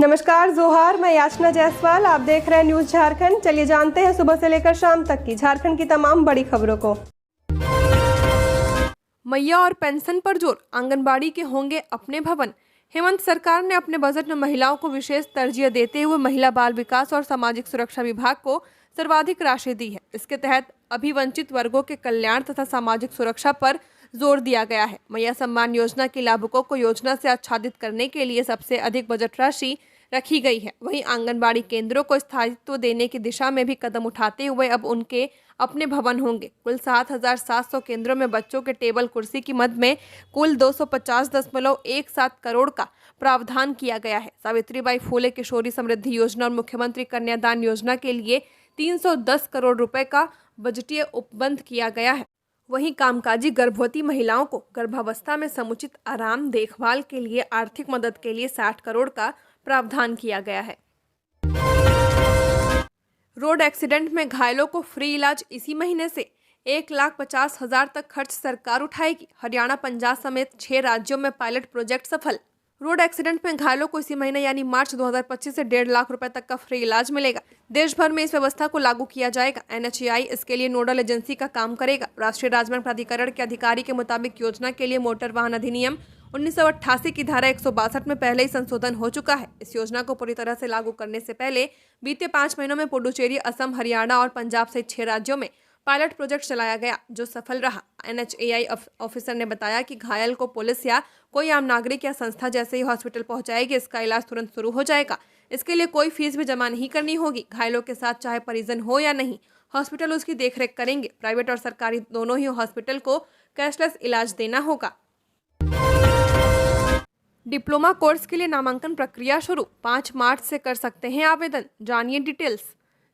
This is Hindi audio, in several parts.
नमस्कार जोहार, मैं याचना जायसवाल। आप देख रहे हैं न्यूज झारखंड। चलिए जानते हैं सुबह से लेकर शाम तक की झारखंड की तमाम बड़ी खबरों को। मैया और पेंशन पर जोर, आंगनबाड़ी के होंगे अपने भवन। हेमंत सरकार ने अपने बजट में महिलाओं को विशेष तरजीह देते हुए महिला बाल विकास और सामाजिक सुरक्षा विभाग को सर्वाधिक राशि दी है। इसके तहत अभी वंचित वर्गों के कल्याण तथा सामाजिक सुरक्षा पर जोर दिया गया है। मैया सम्मान योजना के लाभुकों को योजना से आच्छादित करने के लिए सबसे अधिक बजट राशि रखी गई है। वहीं आंगनबाड़ी केंद्रों को स्थायित्व देने की दिशा में भी कदम उठाते हुए अब उनके अपने भवन होंगे। कुल 7,700 केंद्रों में बच्चों के टेबल कुर्सी की मद में कुल 250.17 करोड़ का प्रावधान किया गया है। सावित्रीबाई फूले किशोरी समृद्धि योजना और मुख्यमंत्री कन्यादान योजना के लिए 310 करोड़ रुपए का बजटीय उपबंध किया गया है। वहीं कामकाजी गर्भवती महिलाओं को गर्भावस्था में समुचित आराम देखभाल के लिए आर्थिक मदद के लिए 60 करोड़ का प्रावधान किया गया है। रोड एक्सीडेंट में घायलों को फ्री इलाज इसी महीने से 1,50,000 तक खर्च सरकार उठाएगी। हरियाणा, पंजाब समेत 6 राज्यों में पायलट प्रोजेक्ट सफल। रोड एक्सीडेंट में घायलों को इसी महीने यानी मार्च 2025 से 1.5 लाख रुपए तक का फ्री इलाज मिलेगा। देश भर में इस व्यवस्था को लागू किया जाएगा। NHAI इसके लिए नोडल एजेंसी का काम करेगा। राष्ट्रीय राजमार्ग प्राधिकरण के अधिकारी के मुताबिक योजना के लिए मोटर वाहन अधिनियम 1988 की धारा 162 में पहले ही संशोधन हो चुका है। इस योजना को पूरी तरह से लागू करने से पहले बीते 5 महीनों में पुडुचेरी, असम, हरियाणा और पंजाब सहित 6 राज्यों में पायलट प्रोजेक्ट चलाया गया, जो सफल रहा। NHAI ऑफिसर ने बताया कि घायल को पुलिस या कोई आम नागरिक या संस्था जैसे ही हॉस्पिटल पहुंचाएगी, इसका इलाज तुरंत शुरू हो जाएगा। इसके लिए कोई फीस भी जमा नहीं करनी होगी। घायलों के साथ चाहे परिजन हो या नहीं, हॉस्पिटल उसकी देखरेख करेंगे। प्राइवेट और सरकारी दोनों ही हॉस्पिटल को कैशलेस इलाज देना होगा। डिप्लोमा कोर्स के लिए नामांकन प्रक्रिया शुरू, 5 मार्च से कर सकते हैं आवेदन। जानिए डिटेल्स।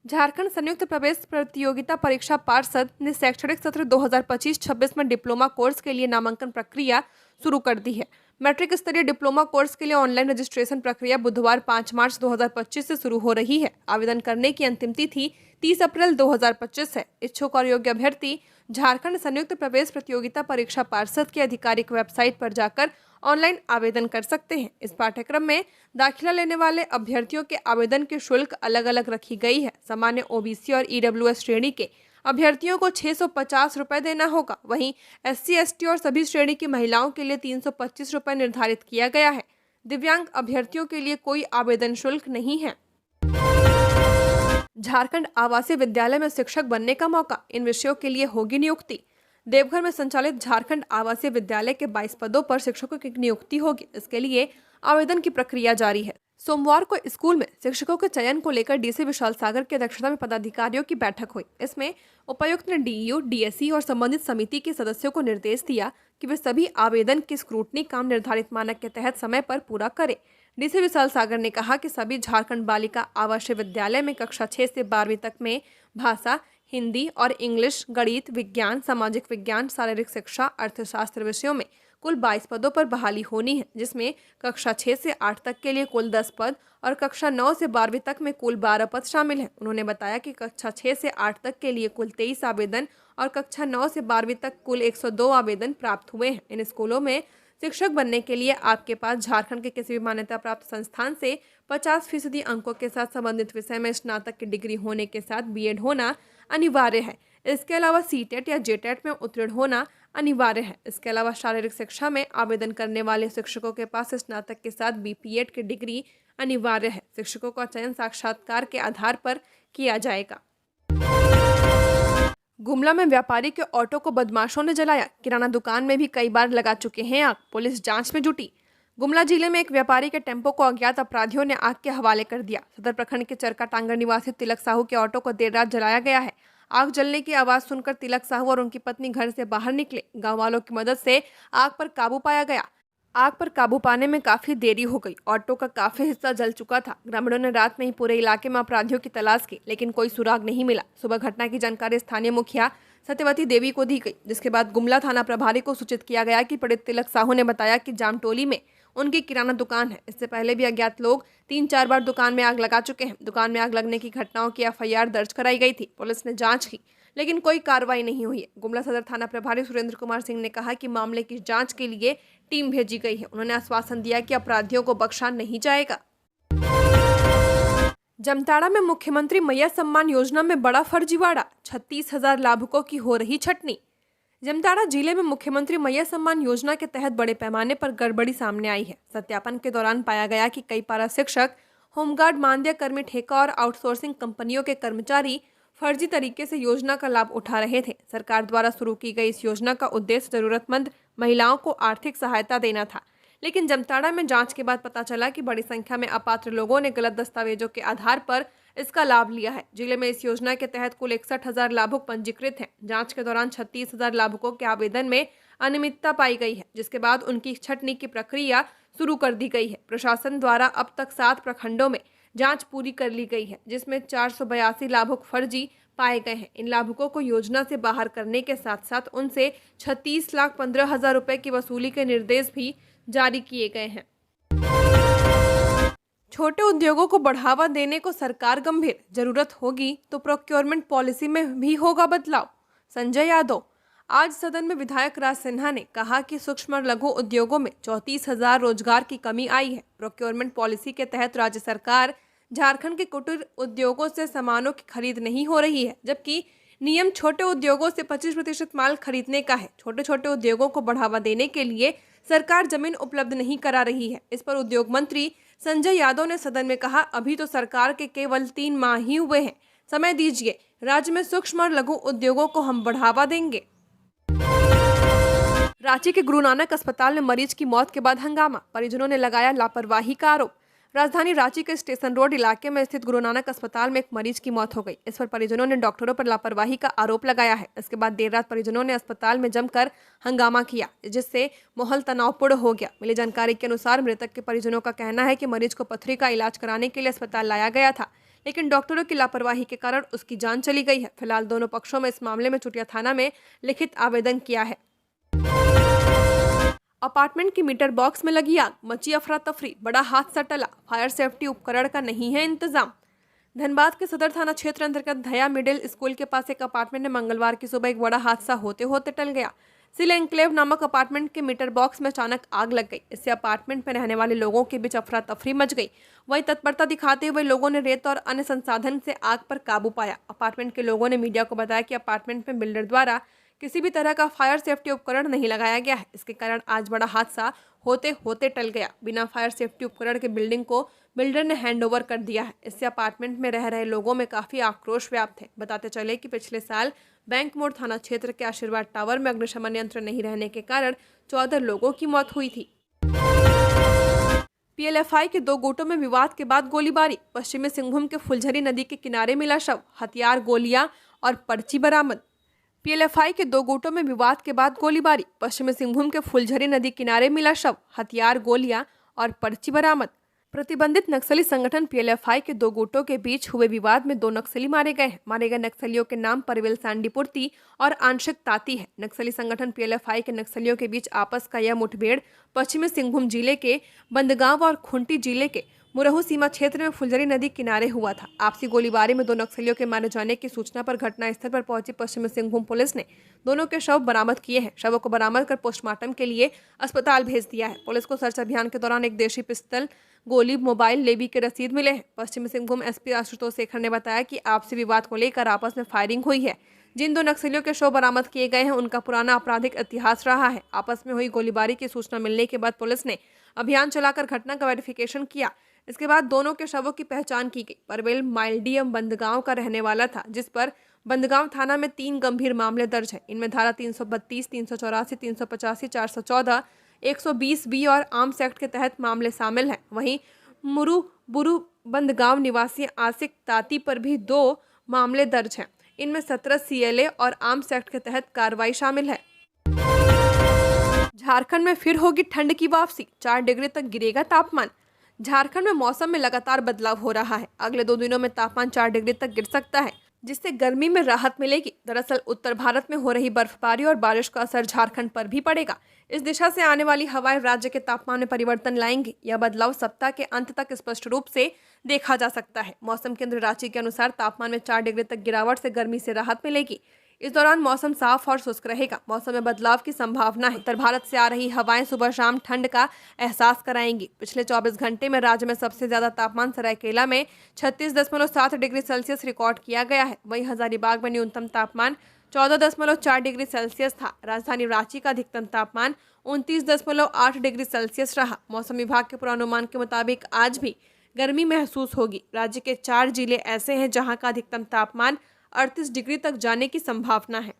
झारखंड संयुक्त प्रवेश प्रतियोगिता परीक्षा पार्षद ने शैक्षणिक सत्र 2025-26 में डिप्लोमा कोर्स के लिए नामांकन प्रक्रिया शुरू कर दी है। मैट्रिक स्तरीय डिप्लोमा कोर्स के लिए ऑनलाइन रजिस्ट्रेशन प्रक्रिया बुधवार 5 मार्च 2025 से शुरू हो रही है। आवेदन करने की अंतिम तिथि 30 अप्रैल 2025 है। इच्छुक और योग्य अभ्यर्थी झारखंड संयुक्त प्रवेश प्रतियोगिता परीक्षा पार्षद की आधिकारिक वेबसाइट पर जाकर ऑनलाइन आवेदन कर सकते हैं। इस पाठ्यक्रम में दाखिला लेने वाले अभ्यर्थियों के आवेदन की शुल्क अलग अलग रखी गई है। सामान्य OBC और EWS श्रेणी के अभ्यर्थियों को 650 रुपए देना होगा। वहीं SC, ST और सभी श्रेणी की महिलाओं के लिए 325 रुपए निर्धारित किया गया है। दिव्यांग अभ्यर्थियों के लिए कोई आवेदन शुल्क नहीं है। झारखंड आवासीय विद्यालय में शिक्षक बनने का मौका, इन विषयों के लिए होगी नियुक्ति। देवघर में संचालित झारखंड आवासीय विद्यालय के 22 पदों पर शिक्षकों की नियुक्ति होगी। इसके लिए आवेदन की प्रक्रिया जारी है। सोमवार को स्कूल में शिक्षकों के चयन को लेकर DC विशाल सागर की अध्यक्षता में पदाधिकारियों की बैठक हुई। इसमें उपायुक्त ने DEO, DSE और संबंधित समिति के सदस्यों को निर्देश दिया कि वे सभी आवेदन की स्क्रूटनी काम निर्धारित मानक के तहत समय पर पूरा करें। DC विशाल सागर ने कहा कि सभी झारखंड बालिका आवासीय विद्यालय में कक्षा 6 से 12वीं तक में भाषा, हिंदी और इंग्लिश, गणित, विज्ञान, सामाजिक विज्ञान, शारीरिक शिक्षा, अर्थशास्त्र विषयों में कुल 22 पदों पर बहाली होनी है, जिसमें कक्षा 6 से 8 तक के लिए कुल 10 पद और कक्षा 9 से 12वीं तक में कुल 12 पद शामिल हैं। उन्होंने बताया कि कक्षा 6 से 8 तक के लिए कुल 23 आवेदन और कक्षा 9 से 12वीं तक कुल 102 आवेदन प्राप्त हुए हैं। इन स्कूलों में शिक्षक बनने के लिए आपके पास झारखंड के किसी भी मान्यता प्राप्त संस्थान से 50% अंकों के साथ संबंधित विषय में स्नातक की डिग्री होने के साथ BEd होना अनिवार्य है। इसके अलावा CTET या JTET में उत्तीर्ण होना अनिवार्य है। इसके अलावा शारीरिक शिक्षा में आवेदन करने वाले शिक्षकों के पास स्नातक के साथ BPEd की डिग्री अनिवार्य है। शिक्षकों का चयन साक्षात्कार के आधार पर किया जाएगा। गुमला में व्यापारी के ऑटो को बदमाशों ने जलाया, किराना दुकान में भी कई बार लगा चुके हैं आग, पुलिस जांच में जुटी। गुमला जिले में एक व्यापारी के टेम्पो को अज्ञात अपराधियों ने आग के हवाले कर दिया। सदर प्रखंड के चरका टांगर निवासी तिलक साहू के ऑटो को देर रात जलाया गया है। आग जलने की आवाज सुनकर तिलक साहू और उनकी पत्नी घर से बाहर निकले। गांव वालों की मदद से आग पर काबू पाया गया। आग पर काबू पाने में काफी देरी हो गई। ऑटो का काफी हिस्सा जल चुका था। ग्रामीणों ने रात में ही पूरे इलाके में अपराधियों की तलाश की, लेकिन कोई सुराग नहीं मिला। सुबह घटना की जानकारी स्थानीय मुखिया सत्यवती देवी को दी गई, जिसके बाद गुमला थाना प्रभारी को सूचित किया गया कि पीड़ित तिलक साहू ने बताया कि जामटोली में उनकी किराना दुकान है। इससे पहले भी अज्ञात लोग 3-4 बार दुकान में आग लगा चुके हैं। दुकान में आग लगने की घटनाओं की FIR दर्ज कराई गई थी। पुलिस ने जांच की, लेकिन कोई कार्रवाई नहीं हुई है। गुमला सदर थाना प्रभारी सुरेंद्र कुमार सिंह ने कहा कि मामले की जांच के लिए टीम भेजी गई है। उन्होंने आश्वासन दिया कि अपराधियों को बख्शा नहीं जाएगा। जामताड़ा में मुख्यमंत्री मैया सम्मान योजना में बड़ा फर्जीवाड़ा, 36,000 लाभुकों की हो रही छटनी। जामताड़ा जिले में मुख्यमंत्री मैया सम्मान योजना के तहत बड़े पैमाने पर गड़बड़ी सामने आई है। सत्यापन के दौरान पाया गया कि कई पारा शिक्षक, होमगार्ड, मानदेय कर्मी, ठेका और आउटसोर्सिंग कंपनियों के कर्मचारी फर्जी तरीके से योजना का लाभ उठा रहे थे। सरकार द्वारा शुरू की गई इस योजना का उद्देश्य जरूरतमंद महिलाओं को आर्थिक सहायता देना था, लेकिन जामताड़ा में जांच के बाद पता चला कि बड़ी संख्या में अपात्र लोगों ने गलत दस्तावेजों के आधार पर इसका लाभ लिया है। जिले में इस योजना के तहत कुल 61,000 लाभुक पंजीकृत हैं। जांच के दौरान 36,000 लाभुकों के आवेदन में अनियमितता पाई गई है, जिसके बाद उनकी छटनी की प्रक्रिया शुरू कर दी गई है। प्रशासन द्वारा अब तक 7 प्रखंडों में जांच पूरी कर ली गई है, जिसमें 482 लाभुक फर्जी पाए गए हैं। इन लाभुकों को योजना से बाहर करने के साथ साथ उनसे 36,15,000 रुपए की वसूली के निर्देश भी जारी किए गए हैं। छोटे उद्योगों को बढ़ावा देने को सरकार गंभीर, जरूरत होगी तो प्रोक्योरमेंट पॉलिसी में भी होगा बदलाव। संजय यादव। आज सदन में विधायक राज सिन्हा ने कहा कि सूक्ष्म और लघु उद्योगों में 34,000 रोजगार की कमी आई है। प्रोक्योरमेंट पॉलिसी के तहत राज्य सरकार झारखंड के कुटीर उद्योगों से सामानों की खरीद नहीं हो रही है, जबकि नियम छोटे उद्योगों से 25% माल खरीदने का है। छोटे छोटे उद्योगों को बढ़ावा देने के लिए सरकार जमीन उपलब्ध नहीं करा रही है। इस पर उद्योग मंत्री संजय यादव ने सदन में कहा, अभी तो सरकार के केवल 3 माह ही हुए हैं, समय दीजिए, राज्य में सूक्ष्म और लघु उद्योगों को हम बढ़ावा देंगे। रांची के गुरु नानक अस्पताल में मरीज की मौत के बाद हंगामा, परिजनों ने लगाया लापरवाही का आरोप। राजधानी रांची के स्टेशन रोड इलाके में स्थित गुरु नानक अस्पताल में एक मरीज की मौत हो गई। इस पर परिजनों ने डॉक्टरों पर लापरवाही का आरोप लगाया है। इसके बाद देर रात परिजनों ने अस्पताल में जमकर हंगामा किया, जिससे माहौल तनावपूर्ण हो गया। मिली जानकारी के अनुसार मृतक के परिजनों का कहना है कि मरीज को पथरी का इलाज कराने के लिए अस्पताल लाया गया था, लेकिन डॉक्टरों की लापरवाही के कारण उसकी जान चली गई है। फिलहाल दोनों पक्षों में इस मामले में चुटिया थाना में लिखित आवेदन किया है। अपार्टमेंट की मीटर बॉक्स में लगी आग, मची अफरा तफरी, बड़ा हादसा टला, फायर सेफ्टी उपकरण का नहीं है इंतजाम। धनबाद के सदर थाना क्षेत्र अंतर्गत धया मिडिल स्कूल के पास एक अपार्टमेंट में मंगलवार की सुबह एक बड़ा हादसा होते होते टल गया। सिल एन्क्लेव नामक अपार्टमेंट के मीटर बॉक्स में अचानक आग लग गई। इससे अपार्टमेंट में रहने वाले लोगों के बीच अफरा तफरी मच गई। वहीं तत्परता दिखाते हुए लोगों ने रेत और अन्य संसाधन से आग पर काबू पाया। अपार्टमेंट के लोगों ने मीडिया को बताया कि अपार्टमेंट में बिल्डर द्वारा किसी भी तरह का फायर सेफ्टी उपकरण नहीं लगाया गया है। इसके कारण आज बड़ा हादसा होते होते टल गया। बिना फायर सेफ्टी उपकरण के बिल्डिंग को बिल्डर ने हैंडओवर कर दिया है। इससे अपार्टमेंट में रह रहे लोगों में काफी आक्रोश व्याप्त है। बताते चले कि पिछले साल बैंक मोड़ थाना क्षेत्र के आशीर्वाद टावर में अग्निशमन यंत्र नहीं रहने के कारण 14 लोगों की मौत हुई थी। पीएलएफआई के 2 गुटों में विवाद के बाद गोलीबारी, पश्चिमी सिंहभूम के फुलझरी नदी के किनारे मिला शव, हथियार, गोलियां और पर्ची बरामद। पीएलएफआई के 2 गुटों में विवाद के बाद गोलीबारी, पश्चिमी सिंहभूम के फुलझरी नदी किनारे मिला शव, हथियार, गोलियां और पर्ची बरामद। प्रतिबंधित नक्सली संगठन पीएलएफआई के 2 गुटों के बीच हुए विवाद में 2 नक्सली मारे गए हैं। मारे गए नक्सलियों के नाम परवेल सांडीपुर्ती और आंशिक ताती है। नक्सली संगठन पीएलएफआई के नक्सलियों के बीच आपस का यह मुठभेड़ पश्चिमी सिंहभूम जिले के बंदगांव और खूंटी जिले के मुरहू सीमा क्षेत्र में फुलझरी नदी किनारे हुआ था। आपसी गोलीबारी में 2 नक्सलियों के मारे जाने की सूचना पर घटनास्थल पर पहुंची पश्चिमी सिंहभूम पुलिस ने दोनों के शव बरामद किए हैं। शवों को बरामद कर पोस्टमार्टम के लिए अस्पताल भेज दिया है। पुलिस को सर्च अभियान के दौरान एक देशी पिस्तल, गोली, मोबाइल, लेवी के रसीद मिले हैं। पश्चिमी सिंहभूम एसपी आशुतोष शेखर ने बताया कि आपसी विवाद को लेकर आपस में फायरिंग हुई है। जिन 2 नक्सलियों के शव बरामद किए गए हैं उनका पुराना आपराधिक इतिहास रहा है। आपस में हुई गोलीबारी की सूचना मिलने के बाद पुलिस ने अभियान चलाकर घटना का वेरिफिकेशन किया। इसके बाद दोनों के शवों की पहचान की गई। परवेल माइल्डियम बंदगांव का रहने वाला था, जिस पर बंदगांव थाना में 3 गंभीर मामले दर्ज हैं। इनमें धारा 332, 384, 385, 414, 120 बी और आर्म्स एक्ट के तहत मामले शामिल हैं। वहीं मुरु बुरु बंदगांव निवासी आसिक ताती पर भी 2 मामले दर्ज हैं। इनमें 17 सीएलए और आर्म्स एक्ट के तहत कार्रवाई शामिल है। झारखंड में फिर होगी ठंड की वापसी, 4 डिग्री तक गिरेगा तापमान। झारखंड में मौसम में लगातार बदलाव हो रहा है। अगले 2 दिनों में तापमान 4 डिग्री तक गिर सकता है, जिससे गर्मी में राहत मिलेगी। दरअसल उत्तर भारत में हो रही बर्फबारी और बारिश का असर झारखंड पर भी पड़ेगा। इस दिशा से आने वाली हवाएं राज्य के तापमान में परिवर्तन लाएंगी। यह बदलाव सप्ताह के अंत तक स्पष्ट रूप से देखा जा सकता है। मौसम केंद्र रांची के अनुसार तापमान में 4 डिग्री तक गिरावट से गर्मी से राहत मिलेगी। इस दौरान मौसम साफ और शुष्क रहेगा। मौसम में बदलाव की संभावना है। उत्तर भारत से आ रही हवाएं सुबह शाम ठंड का एहसास कराएंगी। पिछले 24 घंटे में राज्य में सबसे ज्यादा तापमान सरायकेला में 36.7 डिग्री सेल्सियस रिकॉर्ड किया गया है। वहीं हजारीबाग में न्यूनतम तापमान 14.4 डिग्री सेल्सियस था। राजधानी रांची का अधिकतम तापमान 29.8 डिग्री सेल्सियस रहा। मौसम विभाग के पूर्वानुमान के मुताबिक आज भी गर्मी महसूस होगी। राज्य के 4 जिले ऐसे हैं जहां का अधिकतम तापमान 38 डिग्री तक जाने की संभावना है।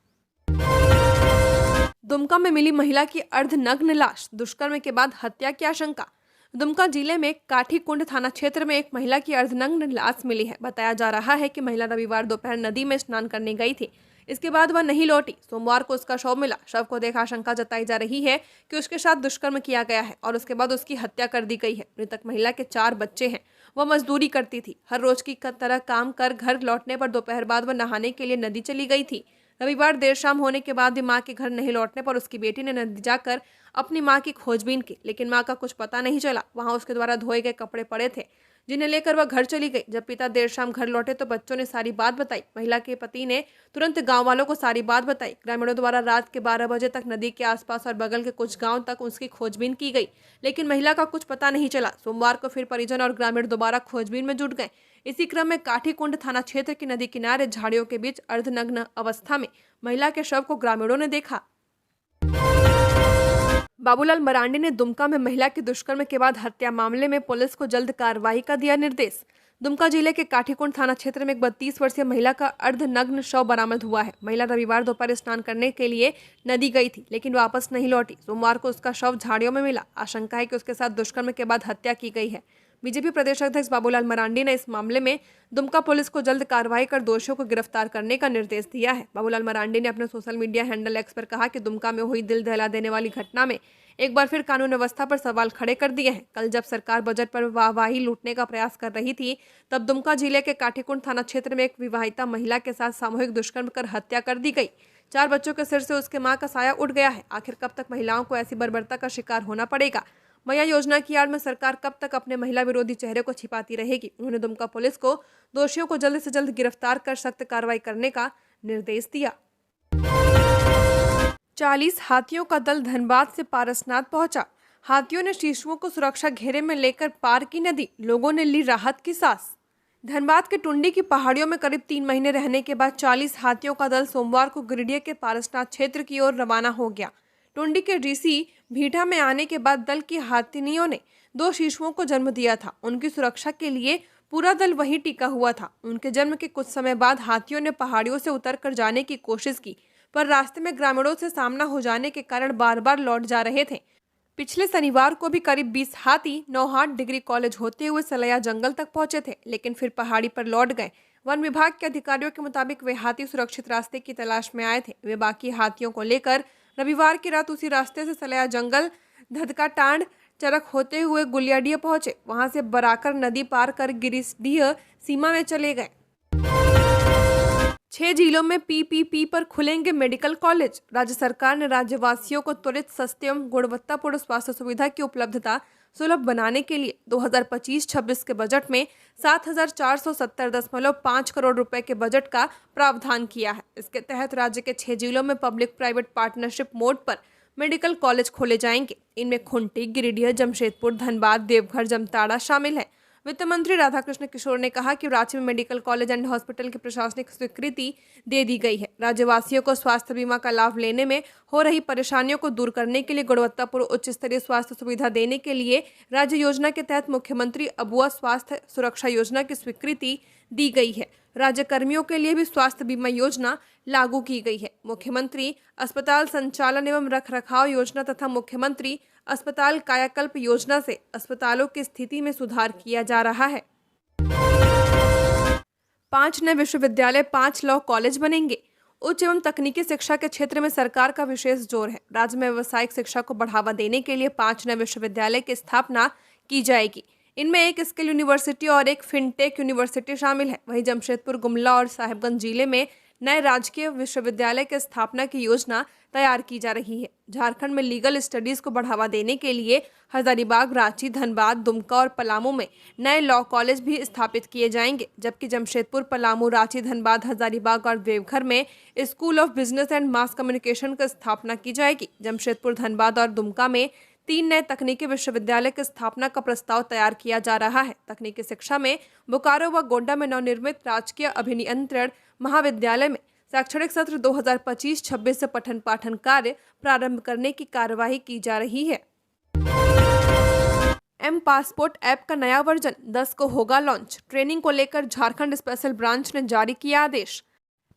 दुमका में मिली महिला की अर्धनग्न लाश, दुष्कर्म के बाद हत्या की आशंका। दुमका जिले में काठीकुंड थाना क्षेत्र में एक महिला की अर्धनग्न लाश मिली है। बताया जा रहा है कि महिला रविवार दोपहर नदी में स्नान करने गई थी। इसके बाद वह नहीं लौटी। सोमवार को उसका शव मिला। शव को देख आशंका जताई जा रही है कि उसके साथ दुष्कर्म किया गया है और उसके बाद उसकी हत्या कर दी गई है। मृतक महिला के 4 बच्चे हैं। वह मजदूरी करती थी। हर रोज की तरह काम कर घर लौटने पर दोपहर बाद वह नहाने के लिए नदी चली गई थी। रविवार देर शाम होने के बाद भी मां के घर नहीं लौटने पर उसकी बेटी ने नदी जाकर अपनी मां की खोजबीन की, लेकिन मां का कुछ पता नहीं चला। वहां उसके द्वारा धोए गए कपड़े पड़े थे, जिन्हें लेकर वह घर चली गई। जब पिता देर शाम घर लौटे तो बच्चों ने सारी बात बताई। महिला के पति ने तुरंत गांव वालों को सारी बात बताई। ग्रामीणों द्वारा रात के 12 बजे तक नदी के आसपास और बगल के कुछ गांव तक उसकी खोजबीन की गई, लेकिन महिला का कुछ पता नहीं चला। सोमवार को फिर परिजन और ग्रामीण दोबारा खोजबीन में जुट गए। इसी क्रम में काठीकुंड थाना क्षेत्र की नदी किनारे झाड़ियों के बीच अर्धनग्न अवस्था में महिला के शव को ग्रामीणों ने देखा। बाबूलाल मरांडी ने दुमका में महिला के दुष्कर्म के बाद हत्या मामले में पुलिस को जल्द कार्रवाई का दिया निर्देश। दुमका जिले के काठीकुंड थाना क्षेत्र में एक 32 वर्षीय महिला का अर्धनग्न शव बरामद हुआ है। महिला रविवार दोपहर स्नान करने के लिए नदी गई थी, लेकिन वापस नहीं लौटी। सोमवार को उसका शव झाड़ियों में मिला। आशंका है कि उसके साथ दुष्कर्म के बाद हत्या की गई है। बीजेपी प्रदेश अध्यक्ष बाबूलाल मरांडी ने इस मामले में दुमका पुलिस को जल्द कार्रवाई कर दोषियों को गिरफ्तार करने का निर्देश दिया है। बाबूलाल मरांडी ने अपने सोशल मीडिया हैंडल एक्स पर कहा कि दुमका में हुई दिल दहला देने वाली घटना में एक बार फिर कानून व्यवस्था पर सवाल खड़े कर दिए हैं। कल जब सरकार बजट पर वाहवाही लूटने का प्रयास कर रही थी, तब दुमका जिले के काठीकुंड थाना क्षेत्र में एक विवाहिता महिला के साथ सामूहिक दुष्कर्म कर हत्या कर दी गई। 4 बच्चों के सिर से उसके मां का साया उठ गया है। आखिर कब तक महिलाओं को ऐसी बर्बरता का शिकार होना पड़ेगा? मैया योजना की आड़ में सरकार कब तक अपने महिला विरोधी चेहरे को छिपाती रहेगी? उन्होंने दुमका पुलिस को दोषियों को जल्द से जल्द गिरफ्तार कर सख्त कार्रवाई करने का निर्देश दिया। 40 हाथियों का दल धनबाद से पारसनाथ पहुंचा। हाथियों ने शिशुओं को सुरक्षा घेरे में लेकर पार की नदी। लोगों ने ली राहत की सांस। धनबाद के टुंडी की पहाड़ियों में करीब 3 महीने रहने के बाद 40 हाथियों का दल सोमवार को गिरिडीह के पारसनाथ क्षेत्र की ओर रवाना हो गया। टुंडी के ऋषि भीठा में आने के बाद दल की हाथिनियों ने 2 शिशुओं को जन्म दिया था। उनकी सुरक्षा के लिए पूरा दल वहीं टिका हुआ था। उनके जन्म के कुछ समय बाद हाथियों ने पहाड़ियों से उतरकर जाने की कोशिश की, पर रास्ते में ग्रामीणों से सामना हो जाने के कारण बार बार लौट जा रहे थे। पिछले शनिवार को भी करीब 20 हाथी नौहाट डिग्री कॉलेज होते हुए सलैया जंगल तक पहुंचे थे, लेकिन फिर पहाड़ी पर लौट गए। वन विभाग के अधिकारियों के मुताबिक वे हाथी सुरक्षित रास्ते की तलाश में आए थे। वे बाकी हाथियों को लेकर रविवार की रात उसी रास्ते से सलैया जंगल धदकाटांड चरक होते हुए गुलियाडीह पहुंचे। वहां से बराकर नदी पार कर गिरिडीह सीमा में चले गए। 6 जिलों में पीपीपी पर खुलेंगे मेडिकल कॉलेज। राज्य सरकार ने राज्यवासियों को त्वरित, सस्ते एवं गुणवत्तापूर्ण स्वास्थ्य सुविधा की उपलब्धता सुलभ बनाने के लिए 2025-26 के बजट में 7,470.5 करोड़ रुपए के बजट का प्रावधान किया है। इसके तहत राज्य के 6 जिलों में पब्लिक प्राइवेट पार्टनरशिप मोड पर मेडिकल कॉलेज खोले जाएंगे। इनमें खुंटी, गिरिडीह, जमशेदपुर, धनबाद, देवघर, जमताड़ा शामिल है। वित्त मंत्री राधाकृष्ण किशोर ने कहा कि रांची में मेडिकल कॉलेज एंड हॉस्पिटल की प्रशासनिक स्वीकृति दे दी गई है। राज्यवासियों को स्वास्थ्य बीमा का लाभ लेने में हो रही परेशानियों को दूर करने के लिए गुणवत्तापूर्ण उच्च स्तरीय स्वास्थ्य सुविधा देने के लिए राज्य योजना के तहत मुख्यमंत्री अबुआ स्वास्थ्य सुरक्षा योजना की स्वीकृति दी गई है। राज्य कर्मियों के लिए भी स्वास्थ्य बीमा योजना लागू की गई है। मुख्यमंत्री अस्पताल संचालन एवं रखरखाव योजना तथा मुख्यमंत्री अस्पताल कायाकल्प योजना से अस्पतालों की स्थिति में सुधार किया जा रहा है। 5 नए विश्वविद्यालय, 5 लॉ कॉलेज बनेंगे। उच्च एवं तकनीकी शिक्षा के क्षेत्र में सरकार का विशेष जोर है। राज्य में व्यावसायिक शिक्षा को बढ़ावा देने के लिए 5 नए विश्वविद्यालय की स्थापना की जाएगी। इनमें एक स्किल यूनिवर्सिटी और एक फिनटेक यूनिवर्सिटी शामिल है। वहीं जमशेदपुर, गुमला और साहिबगंज जिले में नए राजकीय विश्वविद्यालय की स्थापना की योजना तैयार की जा रही है। झारखंड में लीगल स्टडीज को बढ़ावा देने के लिए हजारीबाग, रांची, धनबाद, दुमका और पलामू में नए लॉ कॉलेज भी स्थापित किए जाएंगे, जबकि जमशेदपुर, पलामू, रांची, धनबाद, हजारीबाग और देवघर में school of business and mass communication की स्थापना की जाएगी। जमशेदपुर, धनबाद और दुमका में 3 नए तकनीकी विश्वविद्यालय की स्थापना का प्रस्ताव तैयार किया जा रहा है। तकनीकी शिक्षा में बोकारो व गोड्डा में नवनिर्मित राजकीय अभियंत्रण महाविद्यालय में शैक्षणिक सत्र 2025-26 से पठन पाठन कार्य प्रारंभ करने की कार्यवाही की जा रही है। एम पासपोर्ट ऐप का नया वर्जन 10 को होगा लॉन्च। ट्रेनिंग को लेकर झारखंड स्पेशल ब्रांच ने जारी किया आदेश।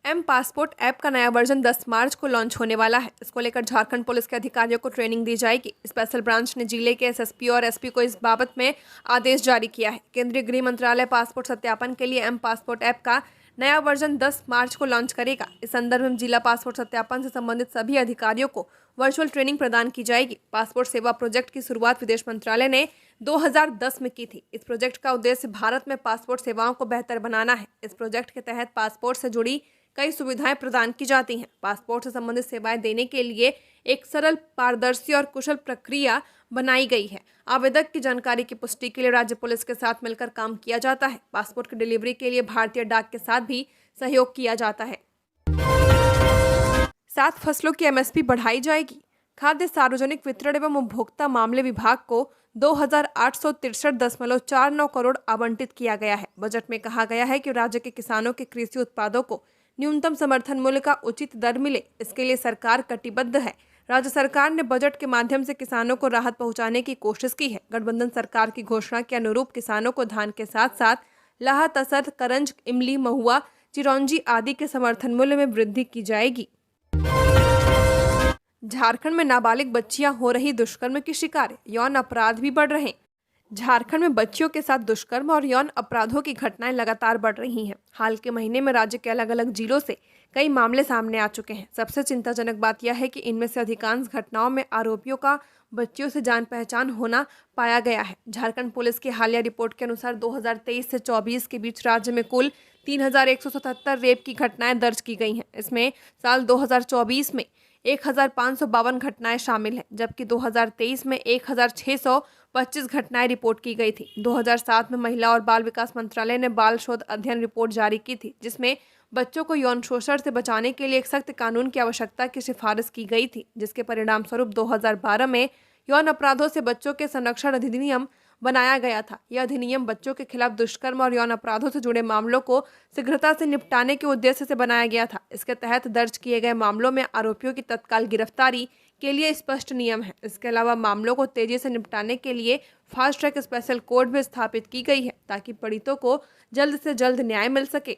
एम पासपोर्ट ऐप का नया वर्जन 10 मार्च को लॉन्च होने वाला है। इसको लेकर झारखंड पुलिस के अधिकारियों को ट्रेनिंग दी जाएगी। स्पेशल ब्रांच ने जिले के एसएसपी और एसपी को इस बाबत में आदेश जारी किया है। केंद्रीय गृह मंत्रालय पासपोर्ट सत्यापन के लिए एम पासपोर्ट ऐप का नया वर्जन 10 मार्च को लॉन्च करेगा। इस संदर्भ में जिला पासपोर्ट सत्यापन से संबंधित सभी अधिकारियों को वर्चुअल ट्रेनिंग प्रदान की जाएगी। पासपोर्ट सेवा प्रोजेक्ट की शुरुआत विदेश मंत्रालय ने 2010 में की थी। इस प्रोजेक्ट का उद्देश्य भारत में पासपोर्ट सेवाओं को बेहतर बनाना है। इस प्रोजेक्ट के तहत पासपोर्ट से जुड़ी कई सुविधाएं प्रदान की जाती हैं। पासपोर्ट से संबंधित सेवाएं देने के लिए एक सरल, पारदर्शी और कुशल प्रक्रिया बनाई गई है। आवेदक की जानकारी की पुष्टि के लिए राज्य पुलिस के साथ मिलकर काम किया जाता है। पासपोर्ट की डिलीवरी के लिए भारतीय डाक के साथ भी सहयोग किया जाता है। 7 फसलों की एमएसपी बढ़ाई जाएगी। खाद्य, सार्वजनिक वितरण एवं उपभोक्ता मामले विभाग को 2863.49 करोड़ आवंटित किया गया है। बजट में कहा गया है कि राज्य के किसानों के कृषि उत्पादों को न्यूनतम समर्थन मूल्य का उचित दर मिले, इसके लिए सरकार कटिबद्ध है। राज्य सरकार ने बजट के माध्यम से किसानों को राहत पहुंचाने की कोशिश की है। गठबंधन सरकार की घोषणा के अनुरूप किसानों को धान के साथ साथ लाह, तसर, करंज, इमली, महुआ, चिरौंजी आदि के समर्थन मूल्य में वृद्धि की जाएगी। झारखंड में नाबालिग बच्चियां हो रही दुष्कर्म की शिकार, यौन अपराध भी बढ़ रहे हैं। झारखंड में बच्चियों के साथ दुष्कर्म और यौन अपराधों की घटनाएं लगातार बढ़ रही हैं। हाल के महीने में राज्य के अलग अलग जिलों से कई मामले सामने आ चुके हैं। सबसे चिंताजनक बात यह है कि इनमें से अधिकांश घटनाओं में आरोपियों का बच्चियों से जान पहचान होना पाया गया है। झारखंड पुलिस की हालिया रिपोर्ट के अनुसार 2023 से 24 के बीच राज्य में कुल 3177 रेप की घटनाएं दर्ज की गई हैं। इसमें साल 2024 में 1552 घटनाएं शामिल हैं, जबकि 2023 में 1625 घटनाएं रिपोर्ट की गई थी। 2007 में महिला और बाल विकास मंत्रालय ने बाल शोध अध्ययन रिपोर्ट जारी की थी, जिसमें बच्चों को यौन शोषण से बचाने के लिए एक सख्त कानून की आवश्यकता की सिफारिश की गई थी, जिसके परिणाम स्वरूप 2012 में यौन अपराधों से बच्चों के संरक्षण अधिनियम बनाया गया था। यह अधिनियम बच्चों के खिलाफ दुष्कर्म और यौन अपराधों से जुड़े मामलों को शीघ्रता से निपटाने के उद्देश्य से बनाया गया था। इसके तहत दर्ज किए गए मामलों में आरोपियों की तत्काल गिरफ्तारी के लिए स्पष्ट नियम है। इसके अलावा मामलों को तेजी से निपटाने के लिए फास्ट ट्रैक स्पेशल कोर्ट भी स्थापित की गई है, ताकि पीड़ितों को जल्द से जल्द न्याय मिल सके।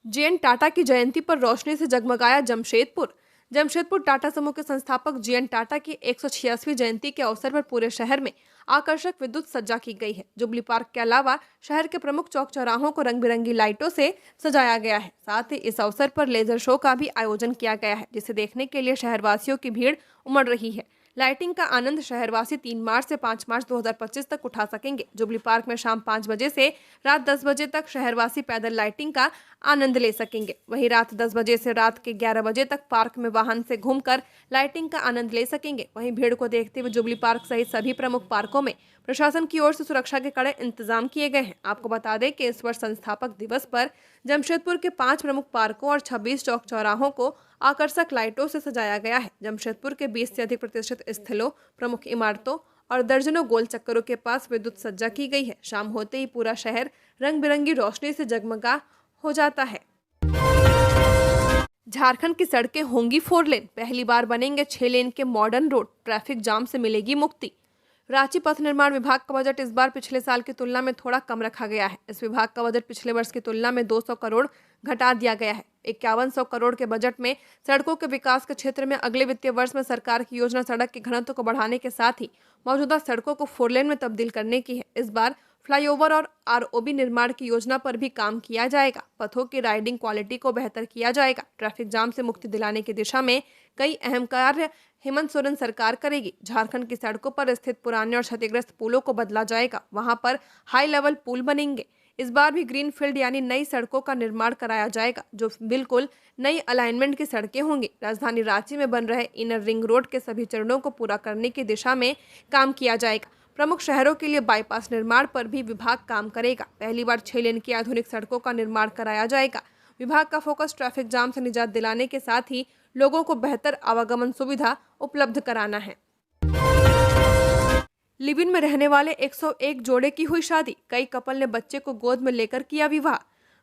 जे.एन. टाटा की जयंती पर रोशनी से जगमगाया जमशेदपुर। जमशेदपुर टाटा समूह के संस्थापक जे.एन. टाटा की 186वीं जयंती के अवसर पर पूरे शहर में आकर्षक विद्युत सज्जा की गई है। जुबली पार्क के अलावा शहर के प्रमुख चौक चौराहों को रंग बिरंगी लाइटों से सजाया गया है। साथ ही इस अवसर पर लेजर शो का भी आयोजन किया गया है, जिसे देखने के लिए शहरवासियों की भीड़ उमड़ रही है। लाइटिंग का आनंद शहरवासी 3 मार्च से 5 मार्च 2025 तक उठा सकेंगे। जुबली पार्क में शाम 5 बजे से रात 10 बजे तक शहरवासी पैदल लाइटिंग का आनंद ले सकेंगे। वहीं रात 10 बजे से रात के 11 बजे तक पार्क में वाहन से घूमकर लाइटिंग का आनंद ले सकेंगे। वहीं भीड़ को देखते हुए जुबली पार्क सहित सभी प्रमुख पार्कों में प्रशासन की ओर से सुरक्षा के कड़े इंतजाम किए गए हैं। आपको बता दें कि इस वर्ष संस्थापक दिवस पर जमशेदपुर के 5 प्रमुख पार्कों और 26 चौक चौराहों को आकर्षक लाइटों से सजाया गया है। जमशेदपुर के 20 से अधिक प्रतिष्ठित स्थलों, प्रमुख इमारतों और दर्जनों गोल चक्करों के पास विद्युत सज्जा की गई है। शाम होते ही पूरा शहर रंग बिरंगी रोशनी से जगमगा हो जाता है। झारखंड की सड़कें होंगी 4 लेन, पहली बार बनेंगे 6 लेन के मॉडर्न रोड, ट्रैफिक जाम से मिलेगी मुक्ति। रांची पथ निर्माण विभाग का बजट इस बार पिछले साल की तुलना में थोड़ा कम रखा गया है। इस विभाग का बजट पिछले वर्ष की तुलना में 200 करोड़ घटा दिया गया है। 5100 करोड़ के बजट में सड़कों के विकास के क्षेत्र में अगले वित्तीय वर्ष में सरकार की योजना सड़क के घनत्व को बढ़ाने के साथ ही मौजूदा सड़कों को 4 लेन में तब्दील करने की है। इस बार फ्लाईओवर और आरओबी निर्माण की योजना पर भी काम किया जाएगा। पथों की राइडिंग क्वालिटी को बेहतर किया जाएगा। ट्रैफिक जाम से मुक्ति दिलाने की दिशा में कई अहम कार्य हेमंत सोरेन सरकार करेगी। झारखंड की सड़कों पर स्थित पुराने और क्षतिग्रस्त पुलों को बदला जाएगा। वहां पर हाई लेवल पुल बनेंगे। इस बार भी ग्रीन फील्ड यानी नई सड़कों का निर्माण कराया जाएगा, जो बिल्कुल नई अलाइनमेंट की सड़कें होंगी। राजधानी रांची में बन रहे इनर रिंग रोड के सभी चरणों को पूरा करने की दिशा में काम किया जाएगा। प्रमुख शहरों के लिए बाईपास निर्माण पर भी विभाग काम करेगा। पहली बार 6 लेन की आधुनिक सड़कों का निर्माण कराया जाएगा। विभाग का फोकस ट्रैफिक जाम से निजात दिलाने के साथ ही लोगों को बेहतर आवागमन सुविधा उपलब्ध कराना है। लिव इन में रहने वाले 101 जोड़े की हुई शादी। कई कपल ने बच्चे को गोद में लेकर किया विवाह।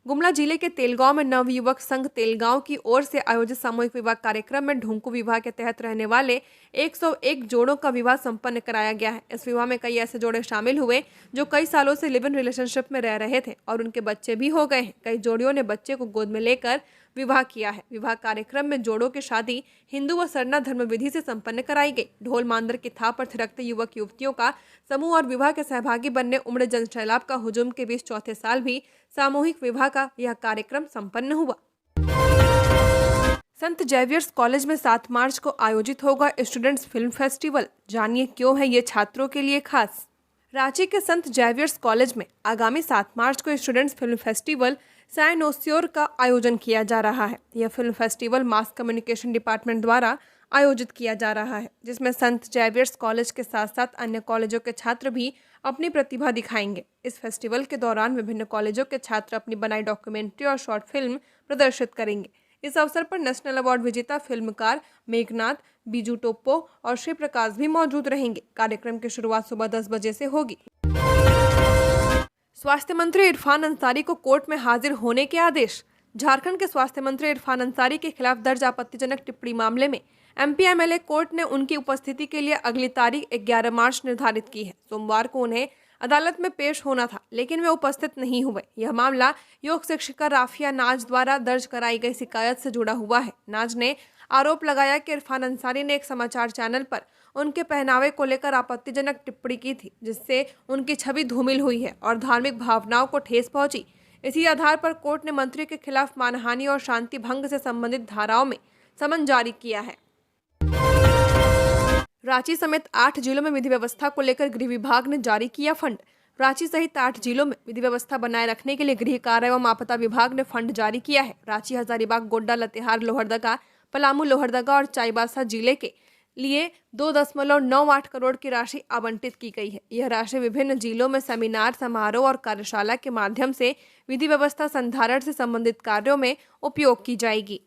गुमला जिले के तेलगांव में नवयुवक संघ तेलगांव की ओर से आयोजित सामूहिक विवाह कार्यक्रम में ढुंकू विवाह के तहत रहने वाले 101 जोड़ों का विवाह संपन्न कराया गया है। इस विवाह में कई ऐसे जोड़े शामिल हुए जो कई सालों से लिव इन रिलेशनशिप में रह रहे थे और उनके बच्चे भी हो गए हैं। कई जोड़ियों ने बच्चे को गोद में लेकर विवाह किया है। विवाह कार्यक्रम में जोड़ों की शादी हिंदू व सरना धर्म विधि से संपन्न कराई गई। ढोल मांदर की थाप पर थिरकते युवक युवतियों का समूह और विवाह के सहभागी बनने उमड़े जनसैलाब का हुजूम के बीच चौथे साल भी सामूहिक विवाह का यह कार्यक्रम संपन्न हुआ। संत जेवियर्स कॉलेज में 7 मार्च को आयोजित होगा स्टूडेंट्स फिल्म फेस्टिवल। जानिए क्यों है ये छात्रों के लिए खास। रांची के संत जेवियर्स कॉलेज में आगामी 7 मार्च को स्टूडेंट्स फिल्म फेस्टिवल साइनोसियोर का आयोजन किया जा रहा है। यह film festival mass communication department द्वारा आयोजित किया जा रहा है, जिसमें संत जेवियर्स कॉलेज के साथ साथ अन्य कॉलेजों के छात्र भी अपनी प्रतिभा दिखाएंगे। इस फेस्टिवल के दौरान विभिन्न कॉलेजों के छात्र अपनी बनाई डॉक्यूमेंट्री और शॉर्ट फिल्म प्रदर्शित करेंगे। इस अवसर पर नेशनल अवार्ड विजेता फिल्मकार मेघनाथ, बीजू टोप्पो और श्री प्रकाश भी मौजूद रहेंगे। कार्यक्रम की शुरुआत सुबह 10 बजे से होगी। स्वास्थ्य मंत्री इरफान अंसारी को कोर्ट में हाजिर होने के आदेश। झारखंड के स्वास्थ्य मंत्री इरफान अंसारी के खिलाफ दर्ज आपत्तिजनक टिप्पणी मामले में एमपी-एमएलए कोर्ट ने उनकी उपस्थिति के लिए अगली तारीख 11 मार्च निर्धारित की है। सोमवार को उन्हें अदालत में पेश होना था, लेकिन वे उपस्थित नहीं हुए। यह मामला योग शिक्षिका राफिया नाज द्वारा दर्ज कराई गई शिकायत से जुड़ा हुआ है। नाज ने आरोप लगाया कि इरफान अंसारी ने एक समाचार चैनल पर उनके पहनावे को लेकर आपत्तिजनक टिप्पणी की थी, जिससे उनकी छवि धूमिल हुई है और धार्मिक भावनाओं को ठेस पहुंची। इसी आधार पर कोर्ट ने मंत्री के खिलाफ मानहानि और शांति भंग से संबंधित धाराओं में समन जारी किया है। रांची समेत 8 जिलों में विधि व्यवस्था को लेकर गृह विभाग ने जारी किया फंड। रांची सहित 8 जिलों में विधि व्यवस्था बनाए रखने के लिए गृह कार्य एवं आपदा विभाग ने फंड जारी किया है। रांची, हजारीबाग, गोड्डा, लातेहार, लोहरदगा, पलामू, लोहरदगा और चाईबासा जिले के लिए 2.98 करोड़ की राशि आवंटित की गई है। यह राशि विभिन्न जिलों में सेमिनार, समारोह और कार्यशाला के माध्यम से विधि व्यवस्था संधारण से संबंधित कार्यों में उपयोग की जाएगी।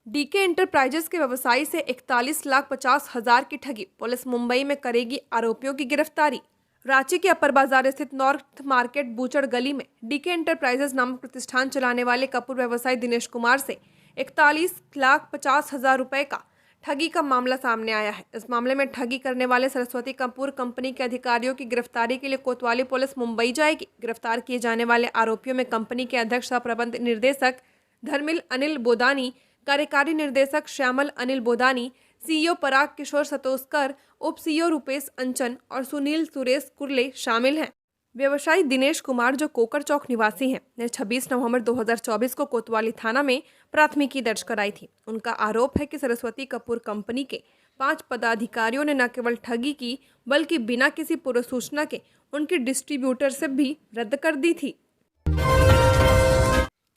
डीके एंटरप्राइजेस के व्यवसायी से 41,50,000 की ठगी। पुलिस मुंबई में करेगी आरोपियों की गिरफ्तारी। रांची के अपर बाजार स्थित नॉर्थ मार्केट बूचड़ गली में डीके एंटरप्राइजेस नामक प्रतिष्ठान चलाने वाले कपूर व्यवसायी दिनेश कुमार से 41,50,000 रुपए का ठगी का मामला सामने आया है। इस मामले में ठगी करने वाले सरस्वती कपूर कंपनी के अधिकारियों की गिरफ्तारी के लिए कोतवाली पुलिस मुंबई जाएगी। गिरफ्तार किए जाने वाले आरोपियों में कंपनी के अध्यक्ष सह प्रबंध निर्देशक धर्मिल अनिल बोदानी, कार्यकारी निर्देशक श्यामल अनिल बोदानी, सीईओ पराग किशोर सतोस्कर, उप सीईओ रुपेश अंचन और सुनील सुरेश कुर्ले शामिल हैं। व्यवसायी दिनेश कुमार, जो कोकर चौक निवासी हैं, ने 26 नवंबर 2024 को कोतवाली थाना में प्राथमिकी दर्ज कराई थी। उनका आरोप है कि सरस्वती कपूर कंपनी के 5 पदाधिकारियों ने न केवल ठगी की, बल्कि बिना किसी पूर्व सूचना के उनकी डिस्ट्रीब्यूटरशिप भी रद्द कर दी थी।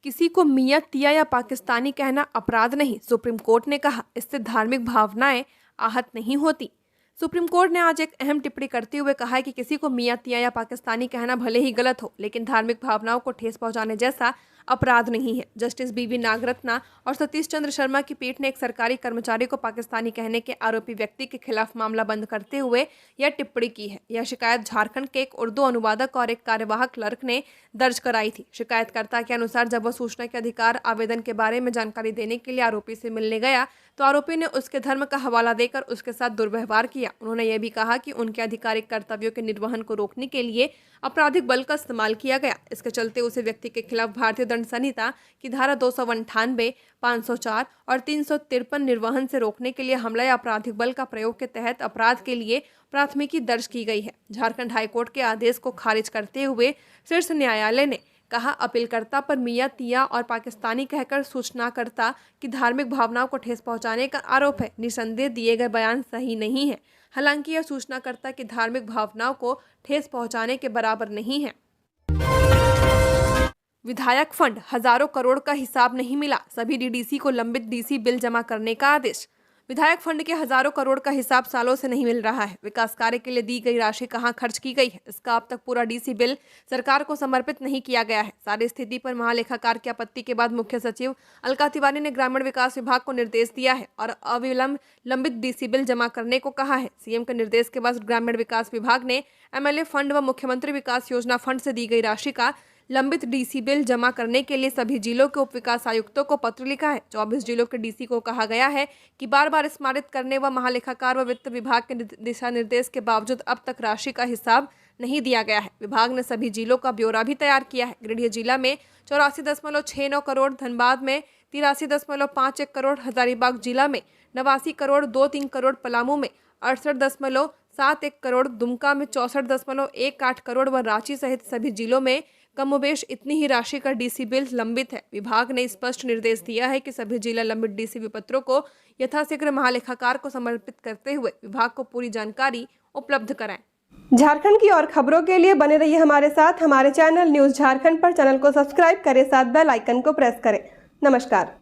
किसी को मियां, तिया या पाकिस्तानी कहना अपराध नहीं, सुप्रीम कोर्ट ने कहा। इससे धार्मिक भावनाएं आहत नहीं होती। सुप्रीम कोर्ट ने आज एक अहम टिप्पणी करते हुए कहा है कि किसी को मियां, तिया या पाकिस्तानी कहना भले ही गलत हो, लेकिन धार्मिक भावनाओं को ठेस पहुंचाने जैसा अपराध नहीं है। जस्टिस बीवी नागरत्ना और सतीश चंद्र शर्मा की पीठ ने एक सरकारी कर्मचारी को पाकिस्तानी कहने के आरोपी व्यक्ति के खिलाफ मामला बंद करते हुए यह टिप्पणी की है। यह शिकायत झारखंड के एक उर्दू अनुवादक और एक कार्यवाहक क्लर्क ने दर्ज कराई थी। शिकायतकर्ता के अनुसार जब वह सूचना के अधिकार आवेदन के बारे में जानकारी देने के लिए आरोपी से मिलने गया तो आरोपी ने उसके धर्म का हवाला देकर उसके साथ दुर्व्यवहार किया। उन्होंने यह भी कहा कि उनके आधिकारिक कर्तव्यों के निर्वहन को रोकने के लिए आपराधिक बल का इस्तेमाल किया गया। इसके चलते उसे व्यक्ति के खिलाफ भारतीय दंड संहिता की धारा 298, 504 और 353 निर्वहन से रोकने के लिए हमला या आपराधिक बल का प्रयोग के तहत अपराध के लिए प्राथमिकी दर्ज की गई है। झारखंड हाईकोर्ट के आदेश को खारिज करते हुए शीर्ष न्यायालय ने कहा, अपीलकर्ता पर मियां, तिया और पाकिस्तानी कहकर सूचनाकर्ता की धार्मिक भावनाओं को ठेस पहुंचाने का आरोप है। निसंदेह दिए गए बयान सही नहीं है। हालांकि यह सूचनाकर्ता की धार्मिक भावनाओं को ठेस पहुंचाने के बराबर नहीं है। विधायक फंड हजारों करोड़ का हिसाब नहीं मिला, सभी डीडीसी को लंबित डीसी बिल जमा करने का आदेश। विधायक फंड के हजारों करोड़ का हिसाब सालों से नहीं मिल रहा है। विकास कार्य के लिए दी गई राशि कहां खर्च की गई है, इसका अब तक पूरा डीसी बिल सरकार को समर्पित नहीं किया गया है। सारी स्थिति पर महालेखाकार की आपत्ति के बाद मुख्य सचिव अलका तिवारी ने ग्रामीण विकास विभाग को निर्देश दिया है और अविलंब लंबित डीसी बिल जमा करने को कहा है। सीएम के निर्देश के बाद ग्रामीण विकास विभाग ने एमएलए फंड व मुख्यमंत्री विकास योजना फंड से दी गई राशि का लंबित डीसी बिल जमा करने के लिए सभी जिलों के उप विकास आयुक्तों को पत्र लिखा है। 24 जिलों के डीसी को कहा गया है कि बार बार स्मारित करने व महालेखाकार व वित्त विभाग के दिशा निर्देश के बावजूद अब तक राशि का हिसाब नहीं दिया गया है। विभाग ने सभी जिलों का ब्यौरा भी तैयार किया है। गिरिडीह जिला में 84.69 करोड़, धनबाद में 83.51 करोड़, हजारीबाग जिला में 89 करोड़ 23 करोड़, पलामू में 68.71 करोड़, दुमका में 64.18 करोड़ व रांची सहित सभी जिलों में कमोबेश इतनी ही राशि का डीसी बिल लंबित है। विभाग ने स्पष्ट निर्देश दिया है कि सभी जिला लंबित डीसी विपत्रों को यथाशीघ्र महालेखाकार को समर्पित करते हुए विभाग को पूरी जानकारी उपलब्ध कराएं। झारखंड की और खबरों के लिए बने रहिए हमारे साथ। हमारे चैनल न्यूज़ झारखंड पर चैनल को सब्सक्राइब करें, साथ बेल आइकन को प्रेस करें। नमस्कार।